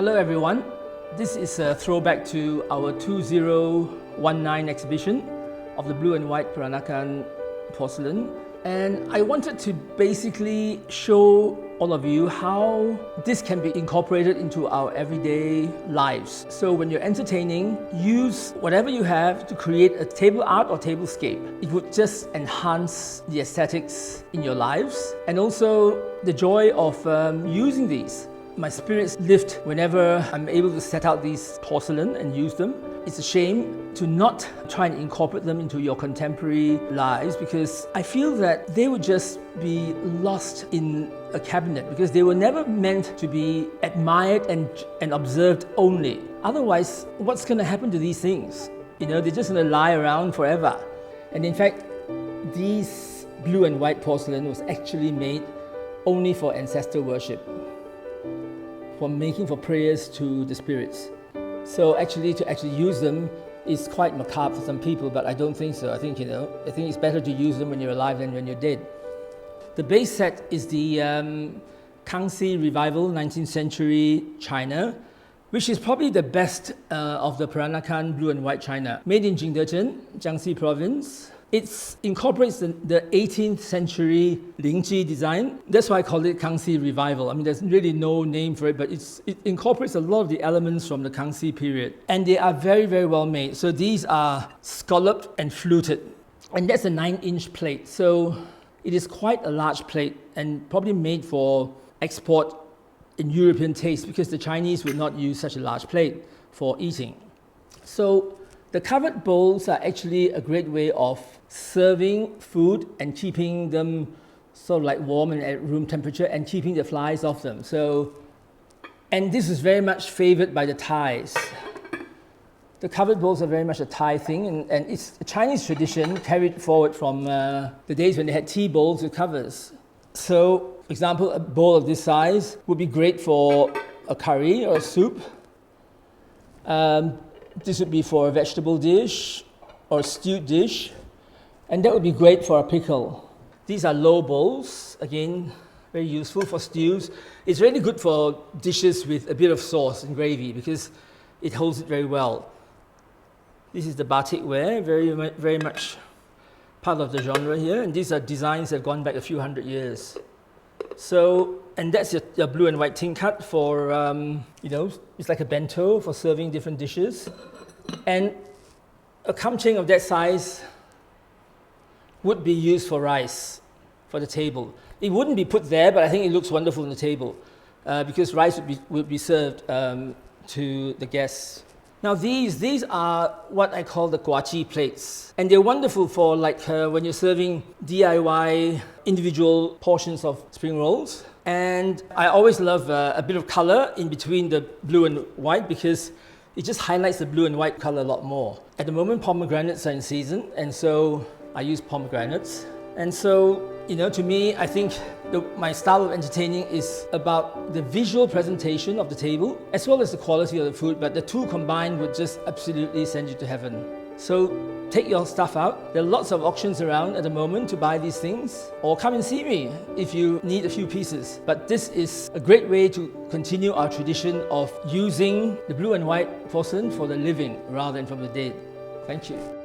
Hello everyone, this is a throwback to our 2019 exhibition of the Blue and White Peranakan porcelain, and I wanted to basically show all of you how this can be incorporated into our everyday lives. So when you're entertaining, use whatever you have to create a table art or tablescape. It would just enhance the aesthetics in your lives and also the joy of using these. My spirits lift whenever I'm able to set out these porcelain and use them. It's a shame to not try and incorporate them into your contemporary lives, because I feel that they would just be lost in a cabinet because they were never meant to be admired and observed only. Otherwise, what's going to happen to these things? You know, they're just going to lie around forever. And in fact, these blue and white porcelain was actually made only for ancestor worship, for prayers to the spirits. So to use them is quite macabre for some people, but I don't think so. I think it's better to use them when you're alive than when you're dead. The base set is the Kangxi Revival, 19th century China, which is probably the best of the Peranakan blue and white china. Made in Jingdezhen, Jiangxi province. It incorporates the 18th century Lingji design. That's why I call it Kangxi Revival. I mean, there's really no name for it, but it incorporates a lot of the elements from the Kangxi period. And they are very, very well made. So these are scalloped and fluted. And that's a 9-inch plate. So it is quite a large plate and probably made for export in European taste, because the Chinese would not use such a large plate for eating. So the covered bowls are actually a great way of serving food and keeping them sort of like warm and at room temperature and keeping the flies off them. And this is very much favored by the Thais. The covered bowls are very much a Thai thing, and it's a Chinese tradition carried forward from the days when they had tea bowls with covers. So, for example, a bowl of this size would be great for a curry or a soup. This would be for a vegetable dish or a stewed dish, and that would be great for a pickle. These are low bowls, again, very useful for stews. It's really good for dishes with a bit of sauce and gravy because it holds it very well. This is the batik ware, very much part of the genre here, and these are designs that have gone back a few hundred years. So, and that's your blue and white tingkat for, it's like a bento for serving different dishes. And a kamcheng of that size would be used for rice, for the table. It wouldn't be put there, but I think it looks wonderful on the table because rice would be served to the guests. Now these are what I call the guachi plates. And they're wonderful for when you're serving DIY individual portions of spring rolls. And I always love a bit of color in between the blue and white because it just highlights the blue and white color a lot more. At the moment, pomegranates are in season, and so I use pomegranates. And so, to me, I think my style of entertaining is about the visual presentation of the table as well as the quality of the food, but the two combined would just absolutely send you to heaven. So take your stuff out. There are lots of auctions around at the moment to buy these things, or come and see me if you need a few pieces. But this is a great way to continue our tradition of using the blue and white porcelain for the living rather than from the dead. Thank you.